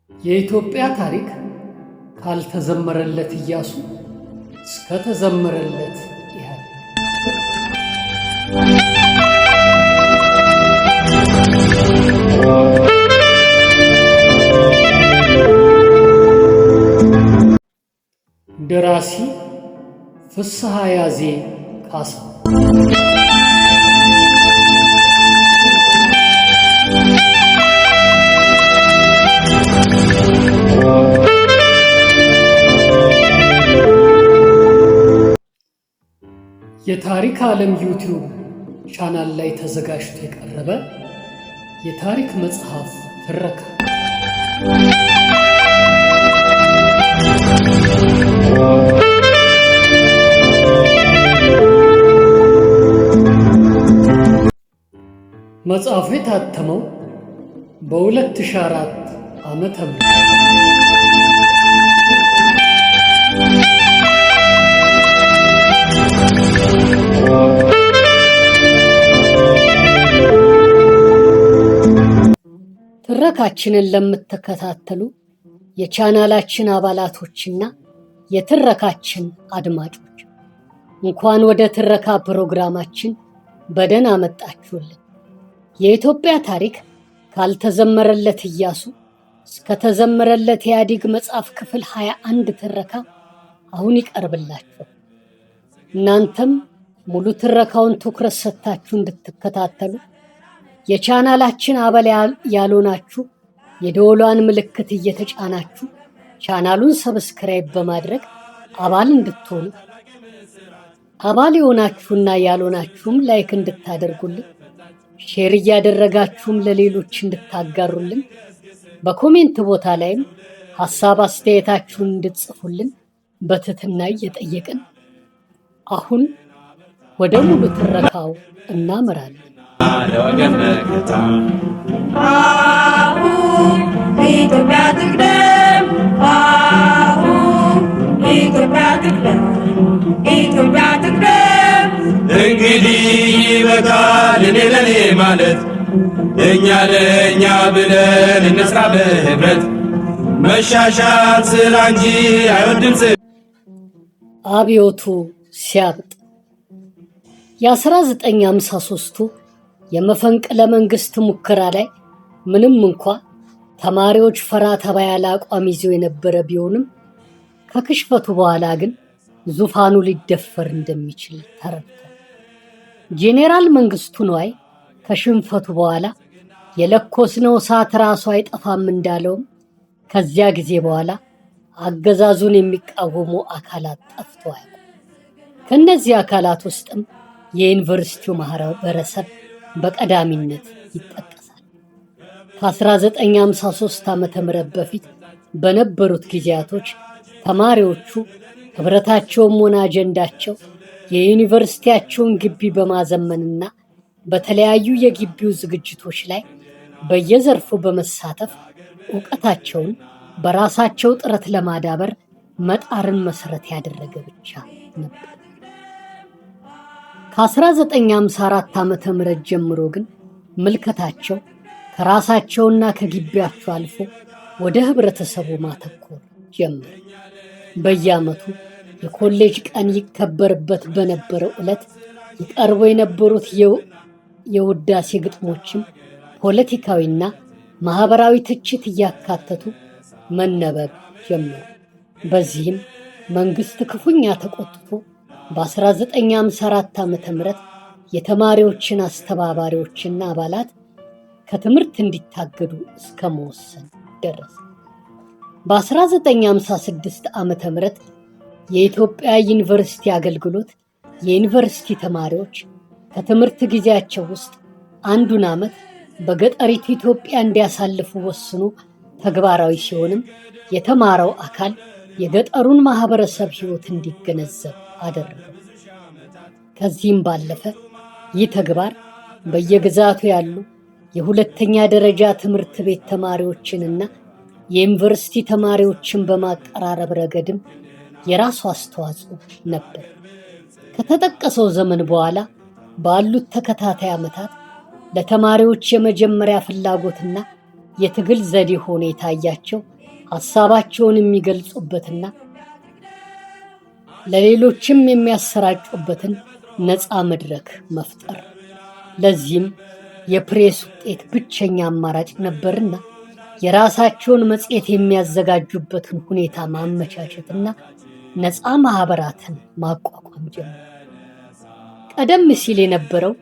የኢትዮጵያ ታሪክ ካልተዘመረለት ኢያሱ እስከ ተዘመረለት ኢህአዴግ። ደራሲ ፍስሐ ያዜ ካሳ። የታሪክ ዓለም ዩቲዩብ ቻናል ላይ ተዘጋጅቶ የቀረበ የታሪክ መጽሐፍ ትረካ። መጽሐፉ የታተመው በ2004 ዓመተ ምህረት። ትረካችንን ለምትከታተሉ የቻናላችን አባላቶችና የትረካችን አድማጮች እንኳን ወደ ትረካ ፕሮግራማችን በደህና መጣችሁልን። የኢትዮጵያ ታሪክ ካልተዘመረለት ኢያሱ እስከ ተዘመረለት ኢህአዴግ መጽሐፍ ክፍል 21 ትረካ አሁን ይቀርብላችኋል። እናንተም ሙሉ ትረካውን ትኩረት ሰጥታችሁ እንድትከታተሉ የቻናላችን አባል ያልሆናችሁ የደወሏን ምልክት እየተጫናችሁ ቻናሉን ሰብስክራይብ በማድረግ አባል እንድትሆኑ፣ አባል የሆናችሁና ያልሆናችሁም ላይክ እንድታደርጉልን፣ ሼር እያደረጋችሁም ለሌሎች እንድታጋሩልን፣ በኮሜንት ቦታ ላይም ሐሳብ አስተያየታችሁን እንድትጽፉልን በትህትና እየጠየቅን አሁን ወደ ሙሉ ትረካው እናመራለን። ለወገን መከታ ኢትዮጵያ ትቅደም፣ ኢትዮጵያ ትቅደም፣ ኢትዮጵያ ትቅደም። እንግዲህ ይበቃል እኔ ለኔ ማለት፣ እኛ ለእኛ ብለን እንስራ በህብረት። መሻሻል ስራ እንጂ አይወድም አብዮቱ ሲያብጥ የ1953ቱ የመፈንቅለ መንግስት ሙከራ ላይ ምንም እንኳ ተማሪዎች ፈራ ተባ ያለ አቋም ይዘው የነበረ ቢሆንም ከክሽፈቱ በኋላ ግን ዙፋኑ ሊደፈር እንደሚችል ተረድቷል። ጄኔራል መንግስቱ ነዋይ ከሽንፈቱ በኋላ የለኮስነው እሳት ራሱ አይጠፋም እንዳለውም ከዚያ ጊዜ በኋላ አገዛዙን የሚቃወሙ አካላት ጠፍተዋል። ከእነዚህ አካላት ውስጥም የዩኒቨርሲቲው ማህበረሰብ በቀዳሚነት ይጠቀሳል። ከ1953 ዓ.ም በፊት በነበሩት ጊዜያቶች ተማሪዎቹ ህብረታቸውም ሆነ አጀንዳቸው የዩኒቨርሲቲያቸውን ግቢ በማዘመንና በተለያዩ የግቢው ዝግጅቶች ላይ በየዘርፉ በመሳተፍ እውቀታቸውን በራሳቸው ጥረት ለማዳበር መጣርን መሰረት ያደረገ ብቻ ነበር። ከ1954 ዓመተ ምህረት ጀምሮ ግን ምልከታቸው ከራሳቸውና ከግቢያቸው አልፎ ወደ ህብረተሰቡ ማተኮር ጀመረ። በየዓመቱ የኮሌጅ ቀን ይከበርበት በነበረው ዕለት ይቀርቡ የነበሩት የውዳሴ ግጥሞችም ፖለቲካዊና ማህበራዊ ትችት እያካተቱ መነበብ ጀመሩ። በዚህም መንግስት ክፉኛ ተቆጥቶ በ1954 ዓመተ ምህረት የተማሪዎችን አስተባባሪዎችና አባላት ከትምህርት እንዲታገዱ እስከ መወሰን ደረሰ። በ1956 ዓመተ ምህረት የኢትዮጵያ ዩኒቨርሲቲ አገልግሎት የዩኒቨርሲቲ ተማሪዎች ከትምህርት ጊዜያቸው ውስጥ አንዱን ዓመት በገጠሪቱ ኢትዮጵያ እንዲያሳልፉ ወስኖ ተግባራዊ ሲሆንም የተማረው አካል የገጠሩን ማህበረሰብ ህይወት እንዲገነዘብ አደረገው። ከዚህም ባለፈ ይህ ተግባር በየግዛቱ ያሉ የሁለተኛ ደረጃ ትምህርት ቤት ተማሪዎችንና የዩኒቨርሲቲ ተማሪዎችን በማቀራረብ ረገድም የራሱ አስተዋጽኦ ነበር። ከተጠቀሰው ዘመን በኋላ ባሉት ተከታታይ ዓመታት ለተማሪዎች የመጀመሪያ ፍላጎትና የትግል ዘዴ ሆኖ የታያቸው ሐሳባቸውን የሚገልጹበትና ለሌሎችም የሚያሰራጩበትን ነፃ መድረክ መፍጠር። ለዚህም የፕሬስ ውጤት ብቸኛ አማራጭ ነበርና የራሳቸውን መጽሔት የሚያዘጋጁበትን ሁኔታ ማመቻቸትና ነፃ ማህበራትን ማቋቋም ጀመሩ። ቀደም ሲል የነበረው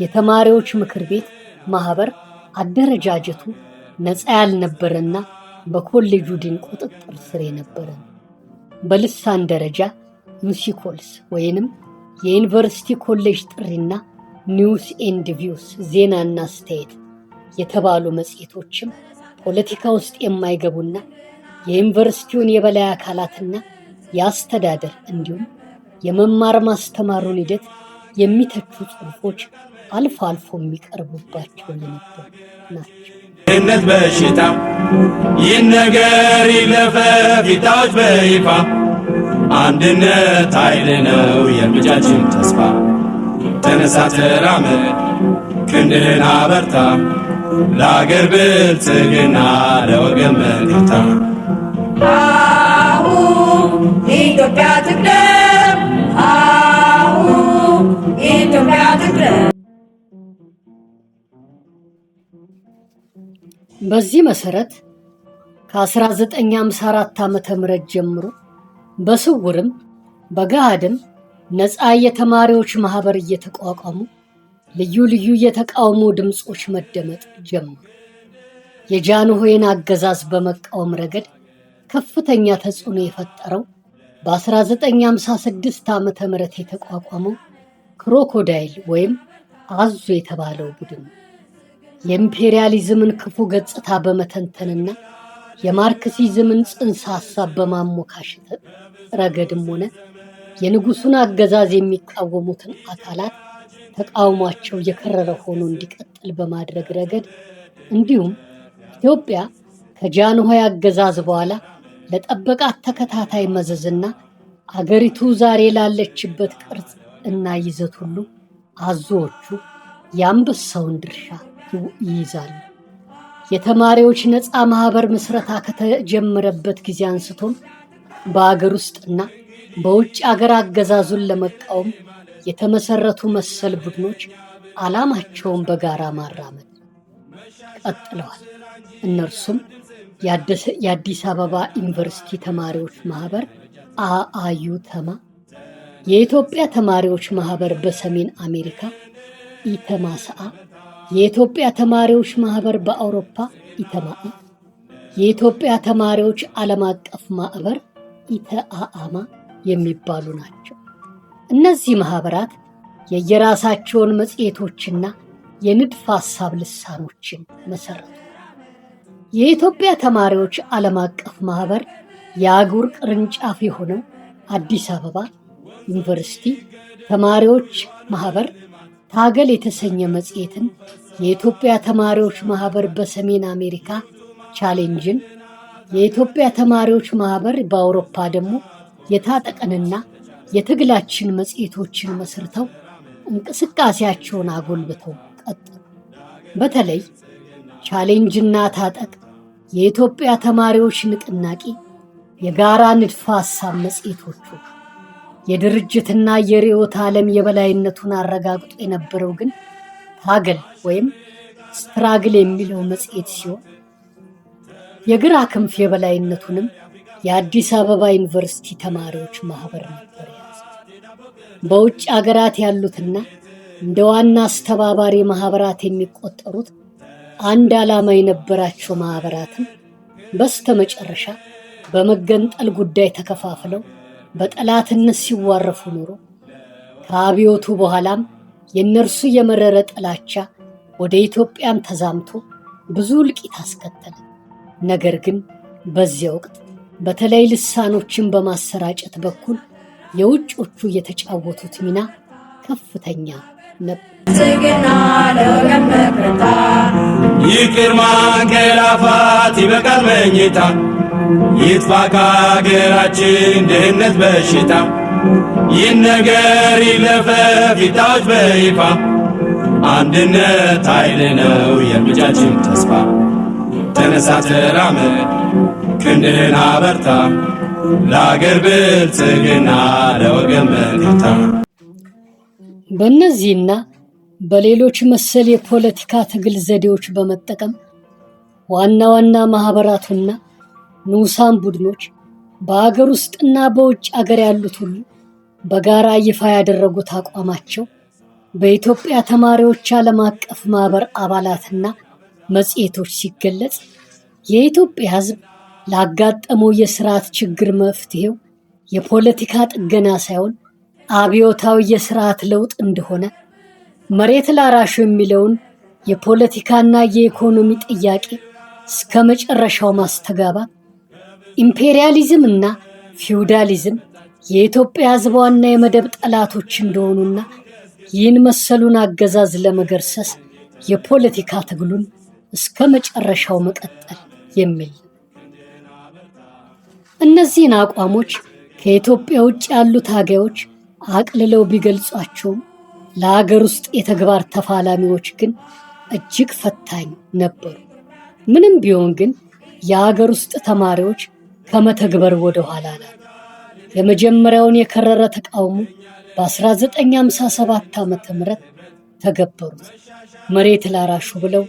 የተማሪዎች ምክር ቤት ማህበር አደረጃጀቱ ነፃ ያልነበረና በኮሌጁ ዲን ቁጥጥር ስር የነበረ ነው። በልሳን ደረጃ ዩሲኮልስ ወይንም የዩኒቨርሲቲ ኮሌጅ ጥሪና ኒውስ ኤንድ ቪውስ ዜናና አስተያየት የተባሉ መጽሔቶችም ፖለቲካ ውስጥ የማይገቡና የዩኒቨርሲቲውን የበላይ አካላትና የአስተዳደር እንዲሁም የመማር ማስተማሩን ሂደት የሚተቹ ጽሑፎች አልፎ አልፎ የሚቀርቡባቸው የነበሩ ናቸው። ድህነት በሽታ ይነገር ይለፈፍ ይታወጅ በይፋ አንድነት ኃይል ነው የእርምጃችን ተስፋ። ተነሳ ተራመድ ክንድህን አበርታ ለአገር ብልጽግና ለወገን መከታ። አሁን ኢትዮጵያ ትቅደም፣ አሁን ኢትዮጵያ ትቅደም። በዚህ መሰረት ከ1954 ዓ.ም ጀምሮ በስውርም በገሃድም ነፃ የተማሪዎች ማህበር እየተቋቋሙ ልዩ ልዩ የተቃውሞ ድምጾች መደመጥ ጀመሩ። የጃንሆይን አገዛዝ በመቃወም ረገድ ከፍተኛ ተጽዕኖ የፈጠረው በ1956 ዓ.ም የተቋቋመው ክሮኮዳይል ወይም አዞ የተባለው ቡድን ነው። የኢምፔሪያሊዝምን ክፉ ገጽታ በመተንተንና የማርክሲዝምን ጽንሰ ሐሳብ በማሞካሸት ረገድም ሆነ የንጉሱን አገዛዝ የሚቃወሙትን አካላት ተቃውሟቸው የከረረ ሆኖ እንዲቀጥል በማድረግ ረገድ እንዲሁም ኢትዮጵያ ከጃንሆይ አገዛዝ በኋላ ለጠበቃት ተከታታይ መዘዝና አገሪቱ ዛሬ ላለችበት ቅርጽ እና ይዘት ሁሉ አዞዎቹ የአንበሳውን ድርሻ ይይዛሉ። የተማሪዎች ነፃ ማህበር ምስረታ ከተጀመረበት ጊዜ አንስቶም በአገር ውስጥና በውጭ አገር አገዛዙን ለመቃወም የተመሰረቱ መሰል ቡድኖች ዓላማቸውን በጋራ ማራመድ ቀጥለዋል። እነርሱም የአዲስ አበባ ዩኒቨርሲቲ ተማሪዎች ማህበር አአዩተማ፣ የኢትዮጵያ ተማሪዎች ማህበር በሰሜን አሜሪካ ኢተማስአ፣ የኢትዮጵያ ተማሪዎች ማህበር በአውሮፓ ኢተማኢ፣ የኢትዮጵያ ተማሪዎች ዓለም አቀፍ ማህበር ኢተአአማ የሚባሉ ናቸው። እነዚህ ማህበራት የየራሳቸውን መጽሔቶችና የንድፍ ሐሳብ ልሳኖችን መሰረቱ። የኢትዮጵያ ተማሪዎች ዓለም አቀፍ ማህበር የአህጉር ቅርንጫፍ የሆነው አዲስ አበባ ዩኒቨርሲቲ ተማሪዎች ማህበር ታገል የተሰኘ መጽሔትን፣ የኢትዮጵያ ተማሪዎች ማህበር በሰሜን አሜሪካ ቻሌንጅን፣ የኢትዮጵያ ተማሪዎች ማህበር በአውሮፓ ደግሞ የታጠቀንና የትግላችን መጽሔቶችን መስርተው እንቅስቃሴያቸውን አጎልብተው ቀጠሉ። በተለይ ቻሌንጅና ታጠቅ የኢትዮጵያ ተማሪዎች ንቅናቄ የጋራ ንድፈ ሐሳብ መጽሔቶቹ የድርጅትና የርዕዮተ ዓለም የበላይነቱን አረጋግጦ የነበረው ግን ታገል ወይም ስትራግል የሚለው መጽሔት ሲሆን የግራ ክንፍ የበላይነቱንም የአዲስ አበባ ዩኒቨርሲቲ ተማሪዎች ማህበር ነበር የያዘው። በውጭ አገራት ያሉትና እንደ ዋና አስተባባሪ ማህበራት የሚቆጠሩት አንድ ዓላማ የነበራቸው ማህበራትን በስተመጨረሻ በመገንጠል ጉዳይ ተከፋፍለው በጠላትነት ሲዋረፉ ኖሮ ከአብዮቱ በኋላም የእነርሱ የመረረ ጥላቻ ወደ ኢትዮጵያም ተዛምቶ ብዙ እልቂት አስከተለ። ነገር ግን በዚያ ወቅት በተለይ ልሳኖችን በማሰራጨት በኩል የውጮቹ የተጫወቱት ሚና ከፍተኛ ነበር። ይቅር ማንቀላፋት ይበቃል መኝታ፣ ይጥፋ ከአገራችን ድህነት በሽታ። ይነገር ይለፈፍ ይታወጅ በይፋ አንድነት ኃይል ነው የእርምጃችን ተስፋ። ተነሳ ተራመድ ክንድህን አበርታ ለአገር ብልጽግና ለወገን መከታ። በእነዚህና በሌሎች መሰል የፖለቲካ ትግል ዘዴዎች በመጠቀም ዋና ዋና ማህበራቱና ንዑሳን ቡድኖች በአገር ውስጥና በውጭ አገር ያሉት ሁሉ በጋራ ይፋ ያደረጉት አቋማቸው በኢትዮጵያ ተማሪዎች ዓለም አቀፍ ማህበር አባላትና መጽሔቶች ሲገለጽ የኢትዮጵያ ሕዝብ ላጋጠመው የስርዓት ችግር መፍትሄው የፖለቲካ ጥገና ሳይሆን አብዮታዊ የስርዓት ለውጥ እንደሆነ፣ መሬት ላራሹ የሚለውን የፖለቲካና የኢኮኖሚ ጥያቄ እስከ መጨረሻው ማስተጋባት፣ ኢምፔሪያሊዝም እና ፊውዳሊዝም የኢትዮጵያ ሕዝብ ዋና የመደብ ጠላቶች እንደሆኑና ይህን መሰሉን አገዛዝ ለመገርሰስ የፖለቲካ ትግሉን እስከ መጨረሻው መቀጠል የሚል። እነዚህን አቋሞች ከኢትዮጵያ ውጭ ያሉ ታጋዮች አቅልለው ቢገልጿቸውም ለሀገር ውስጥ የተግባር ተፋላሚዎች ግን እጅግ ፈታኝ ነበሩ። ምንም ቢሆን ግን የሀገር ውስጥ ተማሪዎች ከመተግበር ወደ ኋላ አላሉ። የመጀመሪያውን የከረረ ተቃውሞ በ1957 ዓ.ም ተገበሩት። መሬት ላራሹ ብለው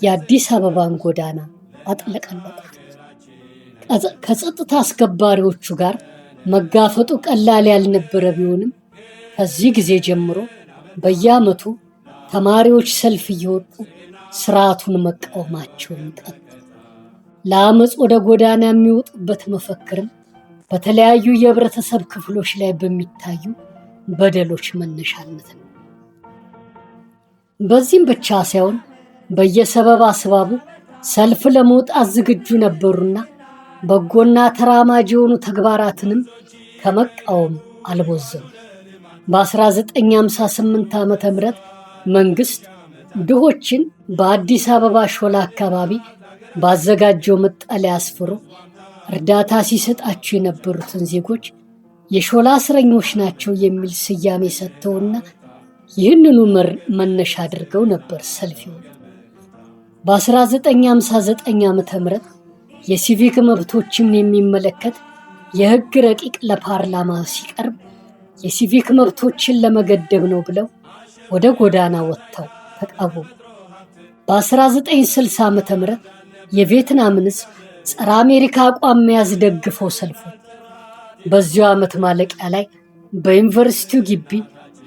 የአዲስ አበባን ጎዳና አጥለቀለቁት። ከጸጥታ አስከባሪዎቹ ጋር መጋፈጡ ቀላል ያልነበረ ቢሆንም ከዚህ ጊዜ ጀምሮ በየዓመቱ ተማሪዎች ሰልፍ እየወጡ ስርዓቱን መቃወማቸውን ቀጠሉ። ለአመፅ ወደ ጎዳና የሚወጡበት መፈክርም በተለያዩ የህብረተሰብ ክፍሎች ላይ በሚታዩ በደሎች መነሻነት ነው። በዚህም ብቻ ሳይሆን በየሰበብ አስባቡ ሰልፍ ለመውጣት ዝግጁ ነበሩና በጎና ተራማጅ የሆኑ ተግባራትንም ከመቃወም አልቦዘኑ። በ1958 ዓ.ም መንግስት ድሆችን በአዲስ አበባ ሾላ አካባቢ ባዘጋጀው መጠለያ አስፍሮ እርዳታ ሲሰጣቸው የነበሩትን ዜጎች የሾላ እስረኞች ናቸው የሚል ስያሜ ሰጥተውና ይህንኑ መነሻ አድርገው ነበር ሰልፍ የወጡት። በ1959 ዓ.ም የሲቪክ መብቶችን የሚመለከት የህግ ረቂቅ ለፓርላማ ሲቀርብ የሲቪክ መብቶችን ለመገደብ ነው ብለው ወደ ጎዳና ወጥተው ተቃወሙ። በ1960 ዓ.ም የቪየትናምን ህዝብ ጸረ አሜሪካ አቋም መያዝ ደግፈው ሰልፉ። በዚያው ዓመት ማለቂያ ላይ በዩኒቨርሲቲው ግቢ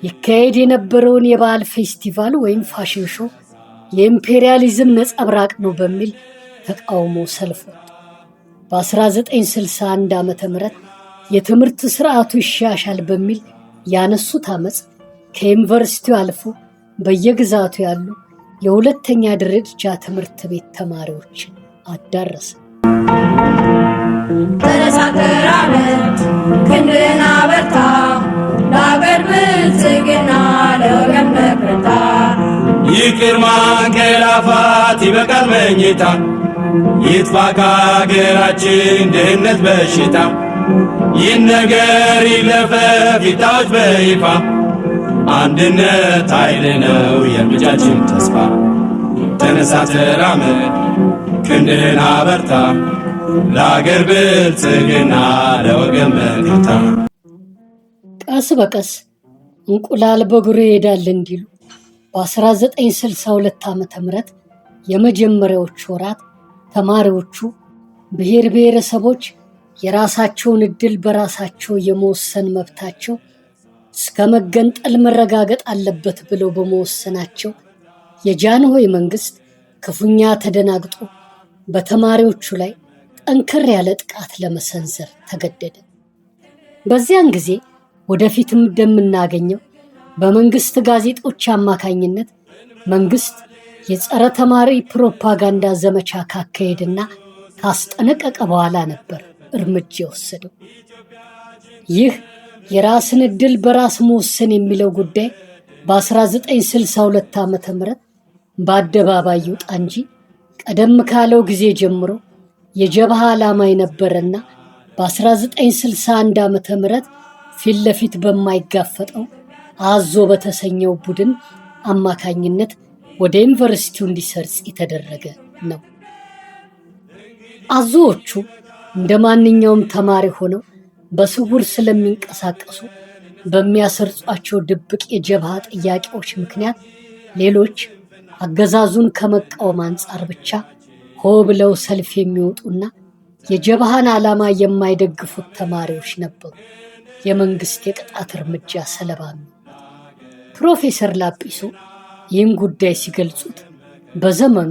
ይካሄድ የነበረውን የባህል ፌስቲቫል ወይም ፋሽን ሾው የኢምፔሪያሊዝም ነጸብራቅ ነው በሚል ተቃውሞ ሰልፍ ወጡ። በ1961 ዓ.ም የትምህርት ስርዓቱ ይሻሻል በሚል ያነሱት አመፅ ከዩኒቨርሲቲው አልፎ በየግዛቱ ያሉ የሁለተኛ ደረጃ ትምህርት ቤት ተማሪዎችን አዳረሰ። ተነሳ ተራመድ፣ ክንድህን አበርታ፣ ለአገር ብልጽግና ለወገን መከታ። ይቅር ማንቀላፋት ይበቃል መኝታ፣ ይጥፋ ከአገራችን ድህነት በሽታ። ይህን ነገር ይለፈፍ ይታወጅ በይፋ፣ አንድነት ኃይል ነው የእርምጃችን ተስፋ። ተነሳ ተራመድ፣ ክንድህን አበርታ፣ ለአገር ብልጽግና ለወገን መከታ። ቀስ በቀስ እንቁላል በእግሩ ይሄዳል እንዲሉ በ1962 ዓ.ም የመጀመሪያዎቹ ወራት ተማሪዎቹ ብሔር ብሔረሰቦች የራሳቸውን ዕድል በራሳቸው የመወሰን መብታቸው እስከ መገንጠል መረጋገጥ አለበት ብለው በመወሰናቸው የጃንሆይ መንግስት ክፉኛ ተደናግጦ በተማሪዎቹ ላይ ጠንከር ያለ ጥቃት ለመሰንዘር ተገደደ። በዚያን ጊዜ ወደፊትም እንደምናገኘው በመንግስት ጋዜጦች አማካኝነት መንግስት የጸረ ተማሪ ፕሮፓጋንዳ ዘመቻ ካካሄድና ካስጠነቀቀ በኋላ ነበር እርምጃ የወሰደው። ይህ የራስን ዕድል በራስ መወሰን የሚለው ጉዳይ በ1962 ዓ.ም በአደባባይ ይውጣ እንጂ ቀደም ካለው ጊዜ ጀምሮ የጀብሃ ዓላማ የነበረና በ1961 ዓ.ም ፊት ለፊት በማይጋፈጠው አዞ በተሰኘው ቡድን አማካኝነት ወደ ዩኒቨርሲቲው እንዲሰርጽ የተደረገ ነው። አዞዎቹ እንደ ማንኛውም ተማሪ ሆነው በስውር ስለሚንቀሳቀሱ በሚያሰርጿቸው ድብቅ የጀብሃ ጥያቄዎች ምክንያት ሌሎች አገዛዙን ከመቃወም አንጻር ብቻ ሆ ብለው ሰልፍ የሚወጡና የጀብሃን ዓላማ የማይደግፉት ተማሪዎች ነበሩ የመንግስት የቅጣት እርምጃ ሰለባ ነው። ፕሮፌሰር ላጲሶ ይህን ጉዳይ ሲገልጹት በዘመኑ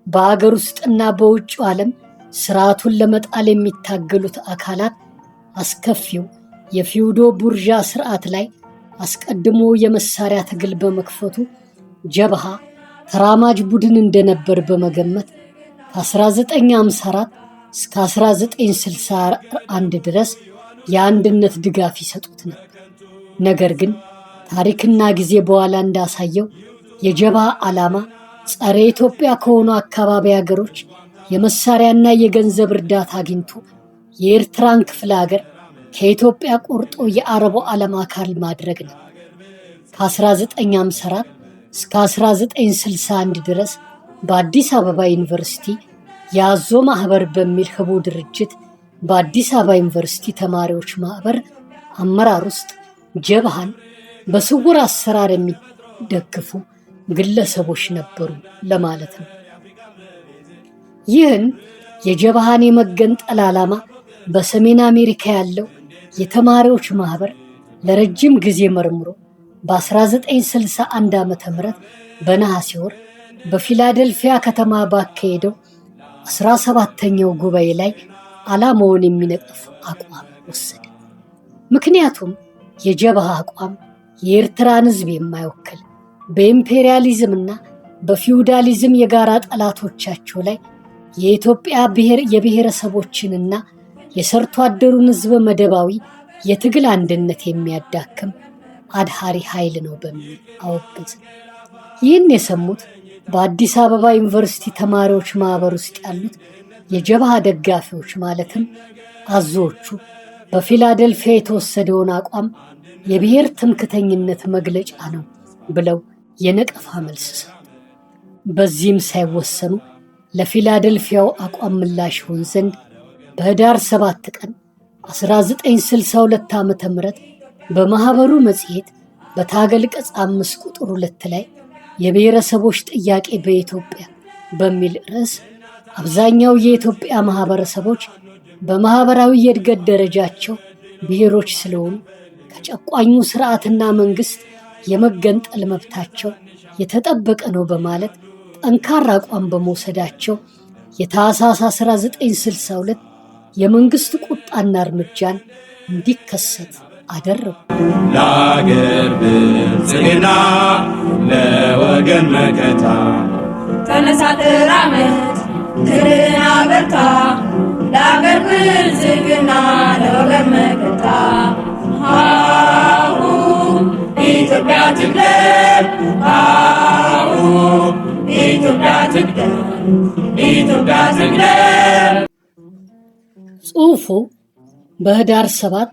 በአገር ውስጥና በውጭው ዓለም ስርዓቱን ለመጣል የሚታገሉት አካላት አስከፊው የፊውዶ ቡርዣ ስርዓት ላይ አስቀድሞ የመሳሪያ ትግል በመክፈቱ ጀብሃ ተራማጅ ቡድን እንደነበር በመገመት ከ1954 እስከ 1961 ድረስ የአንድነት ድጋፍ ይሰጡት ነበር። ነገር ግን ታሪክና ጊዜ በኋላ እንዳሳየው የጀብሃ ዓላማ ጸረ ኢትዮጵያ ከሆኑ አካባቢ ሀገሮች የመሳሪያና የገንዘብ እርዳታ አግኝቶ የኤርትራን ክፍለ ሀገር ከኢትዮጵያ ቆርጦ የአረቡ ዓለም አካል ማድረግ ነው። ከ1954 እስከ 1961 ድረስ በአዲስ አበባ ዩኒቨርሲቲ የአዞ ማህበር በሚል ህቡ ድርጅት በአዲስ አበባ ዩኒቨርሲቲ ተማሪዎች ማህበር አመራር ውስጥ ጀብሃን በስውር አሰራር የሚደግፉ ግለሰቦች ነበሩ ለማለት ነው። ይህን የጀብሃን የመገንጠል ዓላማ በሰሜን አሜሪካ ያለው የተማሪዎች ማህበር ለረጅም ጊዜ መርምሮ በ1961 ዓ.ም በነሐሴ ወር በፊላደልፊያ ከተማ ባካሄደው 17ኛው ጉባኤ ላይ ዓላማውን የሚነቅፍ አቋም ወሰደ። ምክንያቱም የጀብሃ አቋም የኤርትራን ህዝብ የማይወክል በኢምፔሪያሊዝምና በፊውዳሊዝም የጋራ ጠላቶቻቸው ላይ የኢትዮጵያ የብሔረሰቦችንና የሰርቶ አደሩን ህዝብ መደባዊ የትግል አንድነት የሚያዳክም አድሃሪ ኃይል ነው በሚል አወገዘ። ይህን የሰሙት በአዲስ አበባ ዩኒቨርሲቲ ተማሪዎች ማህበር ውስጥ ያሉት የጀብሃ ደጋፊዎች ማለትም አዞዎቹ በፊላደልፊያ የተወሰደውን አቋም የብሔር ትምክተኝነት መግለጫ ነው ብለው የነቀፋ መልስ ሰጡ። በዚህም ሳይወሰኑ ለፊላደልፊያው አቋም ምላሽ ይሆን ዘንድ በህዳር 7 ቀን 1962 ዓ.ም በማህበሩ መጽሔት በታገል ቅጽ 5 ቁጥር 2 ላይ የብሔረሰቦች ጥያቄ በኢትዮጵያ በሚል ርዕስ አብዛኛው የኢትዮጵያ ማህበረሰቦች በማህበራዊ የእድገት ደረጃቸው ብሔሮች ስለሆኑ ከጨቋኙ ስርዓትና መንግስት የመገንጠል መብታቸው የተጠበቀ ነው በማለት ጠንካራ አቋም በመውሰዳቸው የታህሳስ 1962 የመንግስት ቁጣና እርምጃን እንዲከሰት አደረጉ። ለአገር ብልጽግና ለወገን መከታ ተነሳ ተራመድ ክንድህን አበርታ ለአገር ብልጽግና ለወገን መከታ ሃሁ ኢትዮጵያ ትቅደም ሃሁ ኢትዮጵያ ትቅደም ኢትዮጵያ ትቅደም። ጽሑፉ በህዳር 7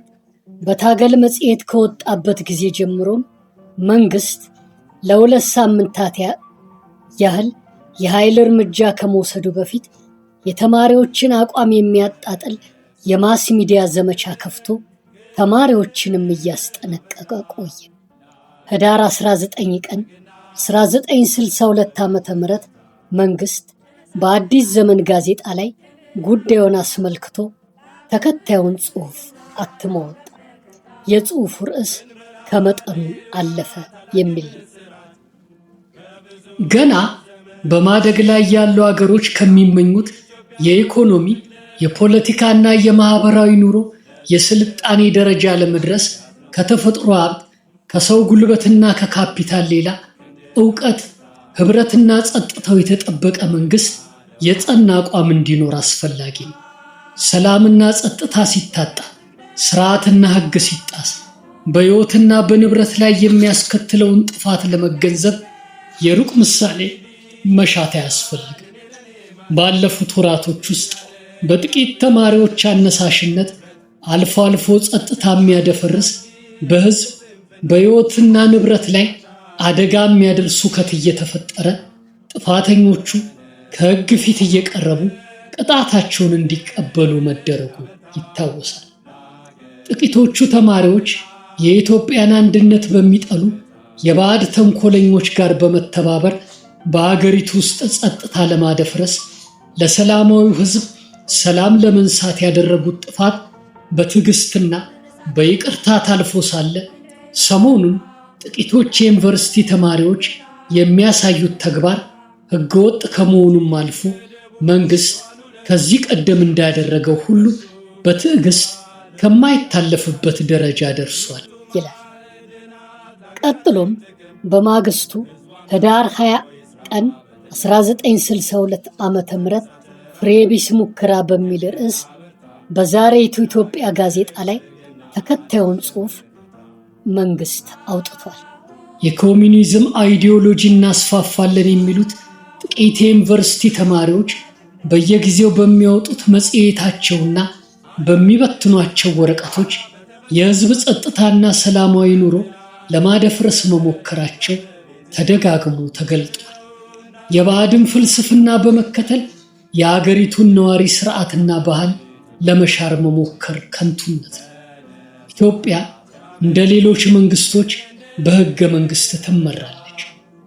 በታገል መጽሔት ከወጣበት ጊዜ ጀምሮም መንግስት ለ2 ሳምንታት ያህል የኃይል እርምጃ ከመውሰዱ በፊት የተማሪዎችን አቋም የሚያጣጥል የማስ ሚዲያ ዘመቻ ከፍቶ ተማሪዎችንም እያስጠነቀቀ ቆየ። ህዳር 19 ቀን 1962 ዓ.ም መንግስት በአዲስ ዘመን ጋዜጣ ላይ ጉዳዩን አስመልክቶ ተከታዩን ጽሑፍ አትሞ ወጣ። የጽሑፉ ርዕስ ከመጠኑ አለፈ የሚል ነው። ገና በማደግ ላይ ያሉ አገሮች ከሚመኙት የኢኮኖሚ የፖለቲካና የማህበራዊ ኑሮ የስልጣኔ ደረጃ ለመድረስ ከተፈጥሮ ሀብት ከሰው ጉልበትና ከካፒታል ሌላ ዕውቀት፣ ህብረትና ጸጥታው የተጠበቀ መንግስት የጸና አቋም እንዲኖር አስፈላጊ ነው። ሰላምና ጸጥታ ሲታጣ፣ ስርዓትና ህግ ሲጣስ በሕይወትና በንብረት ላይ የሚያስከትለውን ጥፋት ለመገንዘብ የሩቅ ምሳሌ መሻት አያስፈልግም። ባለፉት ወራቶች ውስጥ በጥቂት ተማሪዎች አነሳሽነት አልፎ አልፎ ጸጥታ የሚያደፈርስ በህዝብ በሕይወትና ንብረት ላይ አደጋ የሚያደርስ ሁከት እየተፈጠረ ጥፋተኞቹ ከህግ ፊት እየቀረቡ ቅጣታቸውን እንዲቀበሉ መደረጉ ይታወሳል። ጥቂቶቹ ተማሪዎች የኢትዮጵያን አንድነት በሚጠሉ የባዕድ ተንኮለኞች ጋር በመተባበር በአገሪቱ ውስጥ ጸጥታ ለማደፍረስ ለሰላማዊ ሕዝብ ሰላም ለመንሳት ያደረጉት ጥፋት በትዕግስትና በይቅርታ ታልፎ ሳለ ሰሞኑን ጥቂቶች የዩኒቨርሲቲ ተማሪዎች የሚያሳዩት ተግባር ሕገወጥ ከመሆኑም አልፎ መንግስት ከዚህ ቀደም እንዳደረገው ሁሉ በትዕግስት ከማይታለፍበት ደረጃ ደርሷል ይላል። ቀጥሎም በማግስቱ ህዳር 20 ቀን 1962 ዓ.ም ፍሬቢስ ሙከራ በሚል ርዕስ በዛሬይቱ ኢትዮጵያ ጋዜጣ ላይ ተከታዩን ጽሑፍ መንግስት አውጥቷል። የኮሚኒዝም አይዲዮሎጂ እናስፋፋለን የሚሉት ጥቂት የዩኒቨርሲቲ ተማሪዎች በየጊዜው በሚያወጡት መጽሔታቸውና በሚበትኗቸው ወረቀቶች የህዝብ ጸጥታና ሰላማዊ ኑሮ ለማደፍረስ መሞከራቸው ተደጋግሞ ተገልጧል። የባዕድን ፍልስፍና በመከተል የአገሪቱን ነዋሪ ስርዓትና ባህል ለመሻር መሞከር ከንቱነት ነው። ኢትዮጵያ እንደ ሌሎች መንግስቶች በህገ መንግስት ትመራለች።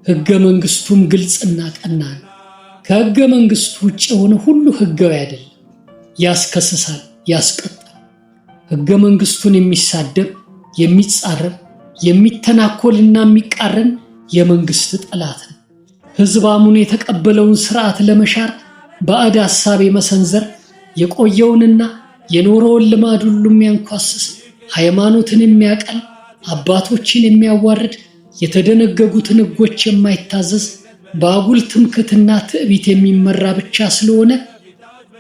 ህገ መንግስቱም ግልጽና ቀና ነው። ከህገ መንግስቱ ውጭ የሆነ ሁሉ ህጋዊ አይደለም፣ ያስከስሳል፣ ያስቀጣል። ህገ መንግስቱን የሚሳደብ፣ የሚጻረር፣ የሚተናኮልና የሚቃረን የመንግስት ጠላት ነው። ህዝብ አምኖ የተቀበለውን ስርዓት ለመሻር ባዕድ ሐሳብ የመሰንዘር የቆየውንና የኖረውን ልማድ ሁሉ የሚያንኳስስ ሃይማኖትን የሚያቀል አባቶችን የሚያዋርድ የተደነገጉትን ህጎች የማይታዘዝ በአጉል ትምክትና ትዕቢት የሚመራ ብቻ ስለሆነ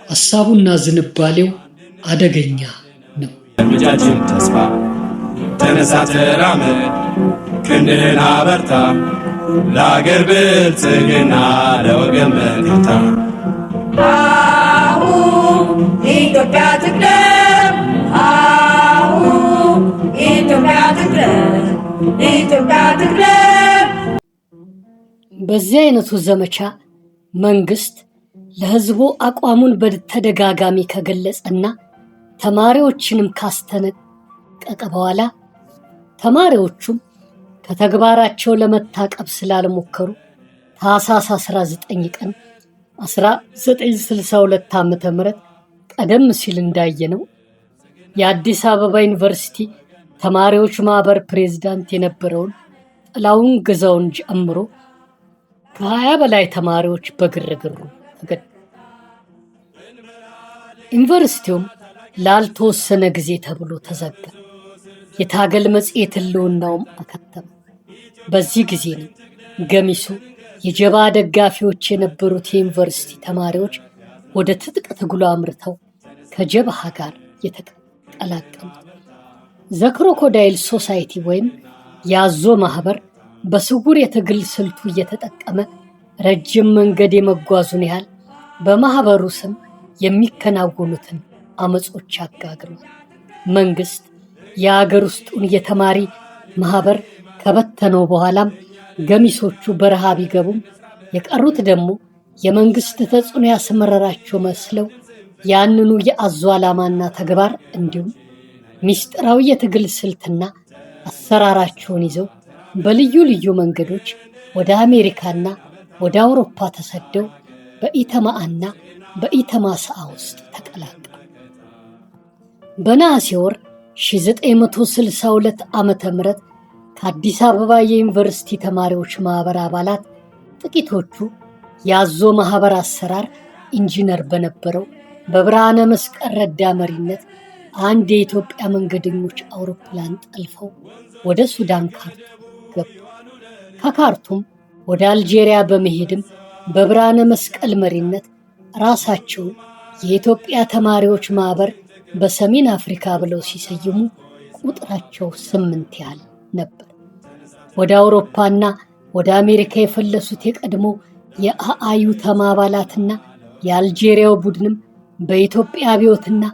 ሐሳቡና ዝንባሌው አደገኛ ነው። እርምጃችን ተስፋ ተነሳ፣ ተራመድ፣ ክንድህን አበርታ፣ ለአገር ብልጽግና ለወገን መከታ። አሁን ኢትዮጵያ ትቅደም፣ አሁን ኢትዮጵያ ትቅደም፣ ኢትዮጵያ ትቅደም። በዚህ አይነቱ ዘመቻ መንግስት ለህዝቡ አቋሙን በተደጋጋሚ ከገለጸና ተማሪዎችንም ካስተነቀቀ በኋላ ተማሪዎቹም ከተግባራቸው ለመታቀብ ስላልሞከሩ ታኅሳስ 19 ቀን 1962 ዓ.ም ቀደም ሲል እንዳየነው የአዲስ አበባ ዩኒቨርሲቲ ተማሪዎች ማህበር ፕሬዝዳንት የነበረውን ጥላሁን ግዛውን ጨምሮ ከ20 በላይ ተማሪዎች በግርግሩ ተገደሉ። ዩኒቨርሲቲውም ላልተወሰነ ጊዜ ተብሎ ተዘጋ። የታገል መጽሔት ህልውናውም አከተመ። በዚህ ጊዜ ነው ገሚሱ የጀባ ደጋፊዎች የነበሩት የዩኒቨርሲቲ ተማሪዎች ወደ ትጥቅ ትግሉ አምርተው ከጀብሃ ጋር የተቀላቀሉት። ዘክሮኮዳይል ሶሳይቲ ወይም የአዞ ማህበር በስውር የትግል ስልቱ እየተጠቀመ ረጅም መንገድ የመጓዙን ያህል በማህበሩ ስም የሚከናወኑትን አመጾች አጋግሏል። መንግስት የአገር ውስጡን የተማሪ ማህበር ከበተነው በኋላም ገሚሶቹ በረሃ ቢገቡም የቀሩት ደግሞ የመንግስት ተጽዕኖ ያስመረራቸው መስለው ያንኑ የአዞ ዓላማና ተግባር እንዲሁም ሚስጥራዊ የትግል ስልትና አሰራራቸውን ይዘው በልዩ ልዩ መንገዶች ወደ አሜሪካና ወደ አውሮፓ ተሰደው በኢተማአና በኢተማስአ ውስጥ ተቀላቀሉ። በነሐሴ ወር 1962 ዓመተ ምህረት ከአዲስ አበባ የዩኒቨርሲቲ ተማሪዎች ማህበር አባላት ጥቂቶቹ የአዞ ማህበር አሰራር ኢንጂነር በነበረው በብርሃነ መስቀል ረዳ መሪነት አንድ የኢትዮጵያ መንገደኞች አውሮፕላን ጠልፈው ወደ ሱዳን ካርቱም ገቡ። ከካርቱም ወደ አልጄሪያ በመሄድም በብርሃነ መስቀል መሪነት ራሳቸውን የኢትዮጵያ ተማሪዎች ማህበር በሰሜን አፍሪካ ብለው ሲሰይሙ ቁጥራቸው 8 ያህል ነበር። ወደ አውሮፓና ወደ አሜሪካ የፈለሱት የቀድሞ የአአዩ ተማ አባላትና የአልጄሪያው ቡድንም በኢትዮጵያ አብዮትና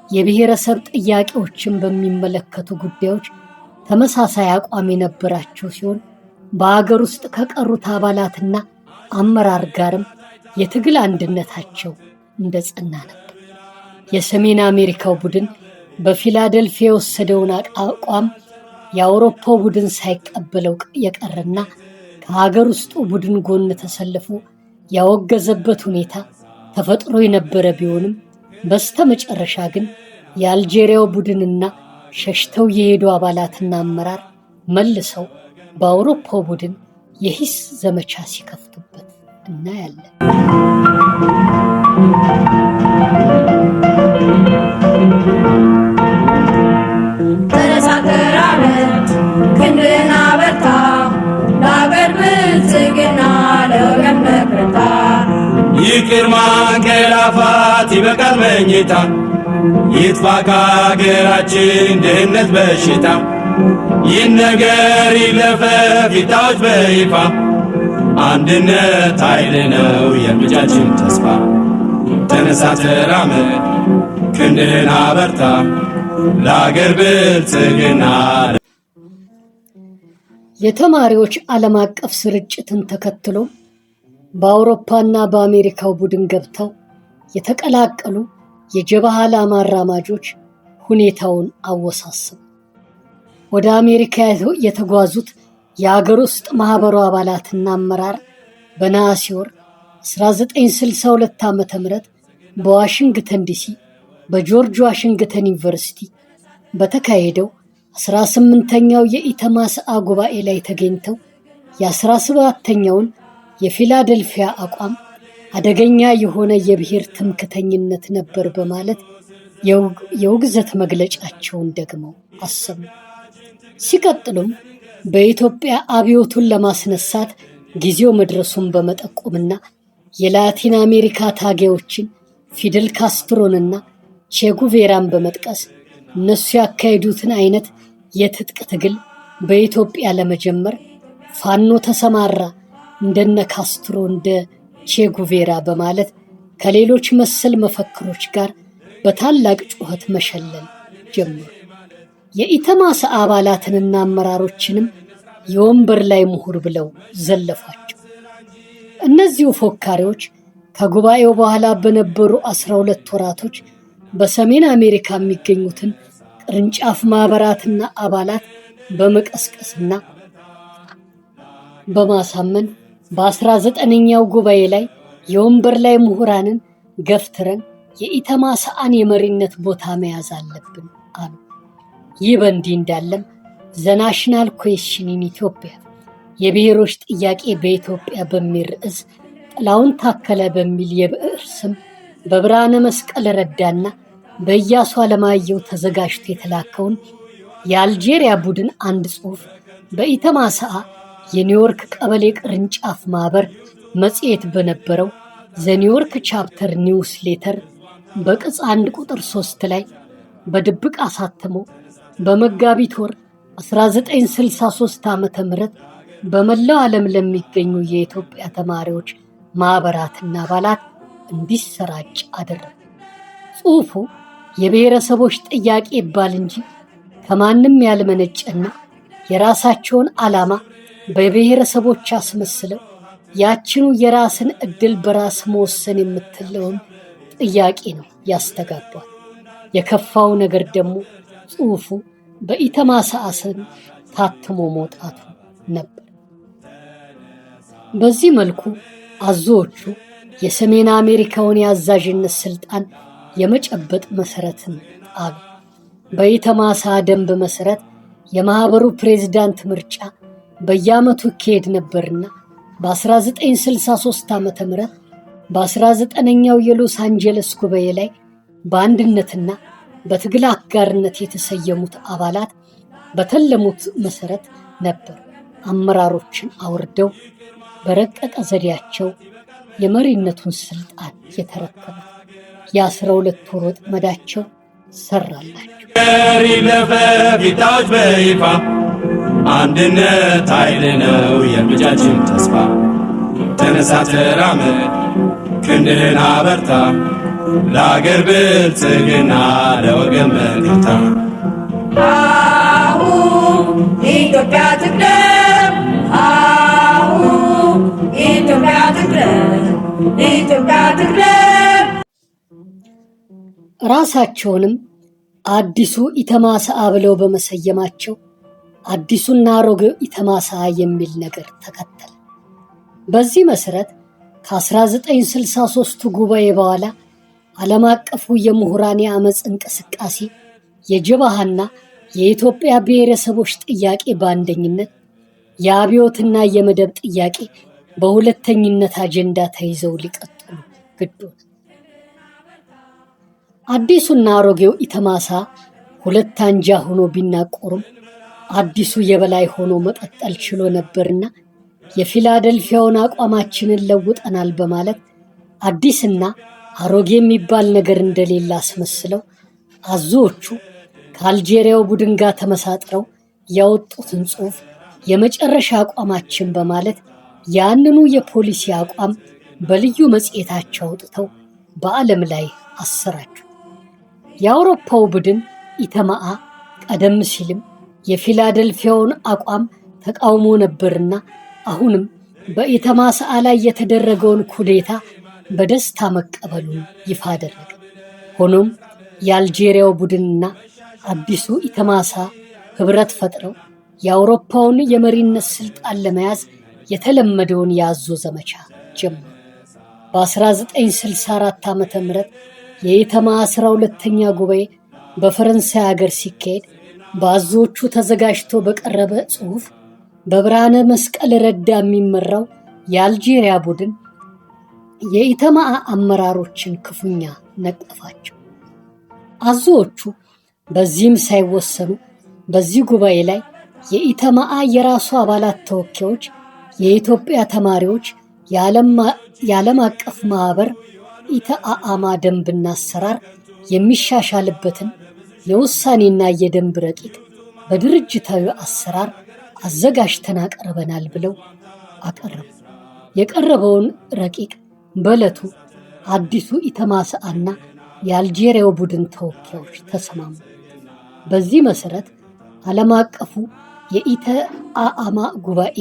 የብሔረሰብ ጥያቄዎችን በሚመለከቱ ጉዳዮች ተመሳሳይ አቋም የነበራቸው ሲሆን በአገር ውስጥ ከቀሩት አባላትና አመራር ጋርም የትግል አንድነታቸው እንደጸና ነበር። የሰሜን አሜሪካው ቡድን በፊላደልፊያ የወሰደውን አቋም የአውሮፓው ቡድን ሳይቀበለው የቀረና ከሀገር ውስጡ ቡድን ጎን ተሰልፎ ያወገዘበት ሁኔታ ተፈጥሮ የነበረ ቢሆንም በስተመጨረሻ ግን የአልጄሪያው ቡድንና ሸሽተው የሄዱ አባላትና አመራር መልሰው በአውሮፓው ቡድን የሂስ ዘመቻ ሲከፍቱበት እናያለን። ተነሳ ተራመድ፣ ክንድህን አበርታ፣ ለአገር ብልጽግና ለወገን መከታ። ይቅር ማንቀላፋት ይበቃል መኝታ፣ ይጥፋ ከአገራችን ድህነት በሽታ። ይነገር ይለፈፍ ይታወጅ በይፋ፣ አንድነት ኃይል ነው የእርምጃችን ተስፋ። ተነሳ ተራመድ፣ ክንድህን አበርታ፣ ለአገር ብልጽግና። የተማሪዎች ዓለም አቀፍ ስርጭትን ተከትሎ በአውሮፓና በአሜሪካው ቡድን ገብተው የተቀላቀሉ የጀብሃ ዓላማ አራማጆች ሁኔታውን አወሳሰቡ። ወደ አሜሪካ የተጓዙት የአገር ውስጥ ማህበሩ አባላትና አመራር በነሐሴ ወር 1962 ዓ.ም በዋሽንግተን ዲሲ በጆርጅ ዋሽንግተን ዩኒቨርሲቲ በተካሄደው 18ኛው የኢተማስአ ጉባኤ ላይ ተገኝተው የ17ኛውን የፊላደልፊያ አቋም አደገኛ የሆነ የብሔር ትምክተኝነት ነበር በማለት የውግዘት መግለጫቸውን ደግመው አሰሙ። ሲቀጥሉም በኢትዮጵያ አብዮቱን ለማስነሳት ጊዜው መድረሱን በመጠቆምና የላቲን አሜሪካ ታጋዮችን ፊደል ካስትሮንና ቼጉቬራን በመጥቀስ እነሱ ያካሄዱትን አይነት የትጥቅ ትግል በኢትዮጵያ ለመጀመር ፋኖ ተሰማራ እንደነ ካስትሮ እንደ ቼጉቬራ በማለት ከሌሎች መሰል መፈክሮች ጋር በታላቅ ጩኸት መሸለል ጀመሩ። የኢተማስአ አባላትንና አመራሮችንም የወንበር ላይ ምሁር ብለው ዘለፏቸው። እነዚሁ ፎካሪዎች ከጉባኤው በኋላ በነበሩ 12 ወራቶች በሰሜን አሜሪካ የሚገኙትን ቅርንጫፍ ማህበራትና አባላት በመቀስቀስና በማሳመን በ19ኛው ጉባኤ ላይ የወንበር ላይ ምሁራንን ገፍትረን የኢተማስአን የመሪነት ቦታ መያዝ አለብን አሉ። ይህ በእንዲህ እንዳለም ዘናሽናል ኩዌስችን ኢን ኢትዮጵያ የብሔሮች ጥያቄ በኢትዮጵያ በሚል ርዕስ ጥላሁን ታከለ በሚል የብዕር ስም በብርሃነ መስቀል ረዳና በኢያሱ አለማየሁ ተዘጋጅቶ የተላከውን የአልጄሪያ ቡድን አንድ ጽሑፍ በኢተማስአ የኒውዮርክ ቀበሌ ቅርንጫፍ ማህበር መጽሔት በነበረው ዘኒውዮርክ ቻፕተር ኒውስ ሌተር በቅጽ 1 ቁጥር 3 ላይ በድብቅ አሳትሞ በመጋቢት ወር 1963 ዓ.ም በመላው ዓለም ለሚገኙ የኢትዮጵያ ተማሪዎች ማህበራትና አባላት እንዲሰራጭ አደረገ። ጽሑፉ የብሔረሰቦች ጥያቄ ይባል እንጂ ከማንም ያልመነጨና የራሳቸውን ዓላማ በብሔረሰቦች አስመስለው ያችኑ የራስን ዕድል በራስ መወሰን የምትለውን ጥያቄ ነው ያስተጋባል። የከፋው ነገር ደግሞ ጽሑፉ በኢተማስአ ስም ታትሞ መውጣቱ ነበር። በዚህ መልኩ አዞዎቹ የሰሜን አሜሪካውን የአዛዥነት ስልጣን የመጨበጥ መሰረትን ጣሉ። በኢተማስአ ደንብ መሰረት የማህበሩ ፕሬዝዳንት ምርጫ በየዓመቱ ይካሄድ ነበርና በ1963 ዓ.ም በ19ኛው የሎስ አንጀለስ ጉባኤ ላይ በአንድነትና በትግል አጋርነት የተሰየሙት አባላት በተለሙት መሰረት ነበር አመራሮችን አውርደው በረቀቀ ዘዴያቸው የመሪነቱን ስልጣን የተረከቡት። የ12 ወር ወጥመዳቸው ሰራላቸው። ይለፈፍ ይታወጅ በይፋ፣ አንድነት ኃይል ነው የእርምጃችን ተስፋ። ተነሳ ተራመድ፣ ክንድህን አበርታ፣ ለአገር ብልጽግና ለወገን መከታ። አሁን ኢትዮጵያ ትቅደም፣ አሁን ኢትዮጵያ ትቅደም፣ ኢትዮጵያ ትቅደም። ራሳቸውንም አዲሱ ኢተማሰአ ብለው በመሰየማቸው አዲሱና አሮጌው ኢተማሰአ የሚል ነገር ተከተለ። በዚህ መሰረት ከ1963 ጉባኤ በኋላ ዓለም አቀፉ የምሁራን የአመፅ እንቅስቃሴ የጀብሃና የኢትዮጵያ ብሔረሰቦች ጥያቄ በአንደኝነት፣ የአብዮትና የመደብ ጥያቄ በሁለተኝነት አጀንዳ ተይዘው ሊቀጥሉ ግድ ሆነ። አዲሱና አሮጌው ኢተማሰአ ሁለት አንጃ ሆኖ ቢናቆሩም አዲሱ የበላይ ሆኖ መቀጠል ችሎ ነበርና የፊላደልፊያውን አቋማችንን ለውጠናል በማለት አዲስና አሮጌ የሚባል ነገር እንደሌለ አስመስለው አዞዎቹ ከአልጄሪያው ቡድን ጋር ተመሳጥረው ያወጡትን ጽሑፍ የመጨረሻ አቋማችን በማለት ያንኑ የፖሊሲ አቋም በልዩ መጽሔታቸው አውጥተው በዓለም ላይ አሰራጩ። የአውሮፓው ቡድን ኢተማአ ቀደም ሲልም የፊላደልፊያውን አቋም ተቃውሞ ነበርና አሁንም በኢተማሰአ ላይ የተደረገውን ኩዴታ በደስታ መቀበሉን ይፋ አደረገ። ሆኖም የአልጄሪያው ቡድንና አዲሱ ኢተማሰአ ህብረት ፈጥረው የአውሮፓውን የመሪነት ስልጣን ለመያዝ የተለመደውን የአዞ ዘመቻ ጀመሩ። በ1964 ዓ.ም የኢተማአ 12ኛ ጉባኤ በፈረንሳይ ሀገር ሲካሄድ በአዞዎቹ ተዘጋጅቶ በቀረበ ጽሑፍ በብርሃነ መስቀል ረዳ የሚመራው የአልጄሪያ ቡድን የኢተማአ አመራሮችን ክፉኛ ነቀፋቸው። አዞዎቹ በዚህም ሳይወሰኑ በዚህ ጉባኤ ላይ የኢተማአ የራሱ አባላት ተወካዮች፣ የኢትዮጵያ ተማሪዎች፣ የዓለም አቀፍ ማህበር ኢተአአማ ደንብና አሰራር የሚሻሻልበትን የውሳኔና የደንብ ረቂቅ በድርጅታዊ አሰራር አዘጋጅተን አቀርበናል ብለው አቀረቡ። የቀረበውን ረቂቅ በዕለቱ አዲሱ ኢተማሰአና የአልጄሪያው ቡድን ተወካዮች ተስማሙ። በዚህ መሰረት ዓለም አቀፉ የኢተአአማ ጉባኤ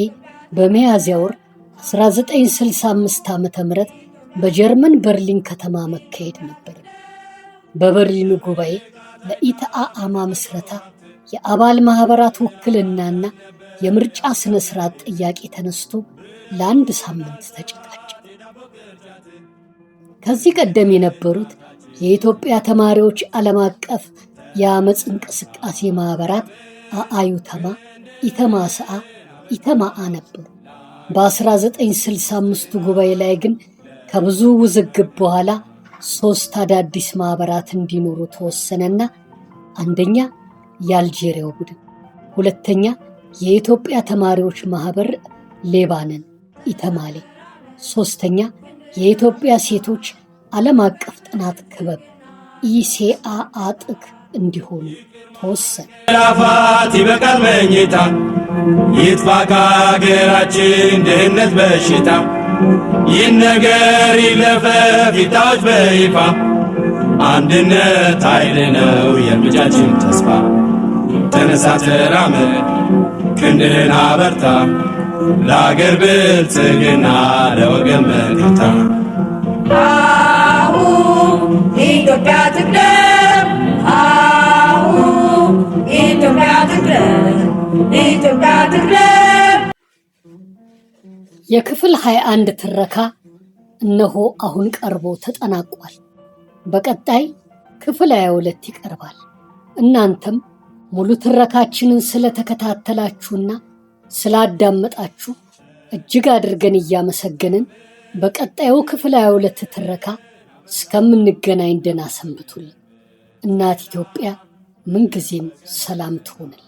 በሚያዝያ ወር 1965 ዓ.ም በጀርመን በርሊን ከተማ መካሄድ ነበር። በበርሊኑ ጉባኤ ለኢተአአማ ምስረታ የአባል ማህበራት ውክልናና የምርጫ ስነ ስርዓት ጥያቄ ተነስቶ ለአንድ ሳምንት ተጨቃጨ። ከዚህ ቀደም የነበሩት የኢትዮጵያ ተማሪዎች ዓለም አቀፍ የአመፅ እንቅስቃሴ ማህበራት አአዩተማ፣ ኢተማሰአ፣ ኢተማአ ነበሩ። በ1965 ጉባኤ ላይ ግን ከብዙ ውዝግብ በኋላ 3 አዳዲስ ማህበራት እንዲኖሩ ተወሰነና አንደኛ የአልጄሪያው ቡድን፣ ሁለተኛ የኢትዮጵያ ተማሪዎች ማህበር ሌባነን ኢተማሌ፣ ሶስተኛ የኢትዮጵያ ሴቶች ዓለም አቀፍ ጥናት ክበብ ኢሴአአጥክ እንዲሆኑ ተወሰነ። ላፋት ይበቃል መኝታ፣ ይጥፋ ከሀገራችን ድህነት በሽታ፣ ይህን ነገር ይለፈፍ ይታወጅ በይፋ፣ አንድነት ኃይል ነው የእርምጃችን ተስፋ። ተነሳ ተራመድ ክንድህን አበርታ፣ ለአገር ብልጽግና ለወገን መከታ። አሁን ኢትዮጵያ ትቅደም፣ አሁን ኢትዮጵያ ትቅደም፣ ኢትዮጵያ ትቅደም። የክፍል 21 ትረካ እነሆ አሁን ቀርቦ ተጠናቋል። በቀጣይ ክፍል 22 ይቀርባል። እናንተም ሙሉ ትረካችንን ስለተከታተላችሁና ስላዳመጣችሁ እጅግ አድርገን እያመሰገንን በቀጣዩ ክፍል 22 ትረካ እስከምንገናኝ ደህና ሰንብቱልን። እናት ኢትዮጵያ ምንጊዜም ሰላም ትሆንልን።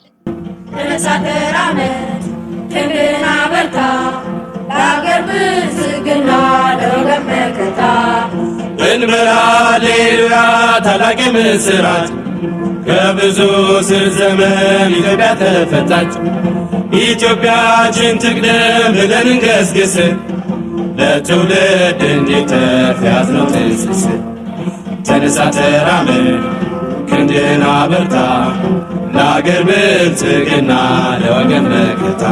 ተነሳ ተራመድ ክንድህን አበርታ፣ ለአገር ብልጽግና ለወገን መከታ። እንበል ሃሌሉያ ታላቅ ምስራት፣ ከብዙ ስር ዘመን ኢትዮጵያ ተፈታች። ኢትዮጵያችን ትቅደም ብለን እንገስግስ፣ ለትውልድ እንዲተርፍ ያዝነው ትስስር። ተነሳ ተራመድ ክንድህን አበርታ፣ ለአገር ብልጽግና ለወገን መከታ።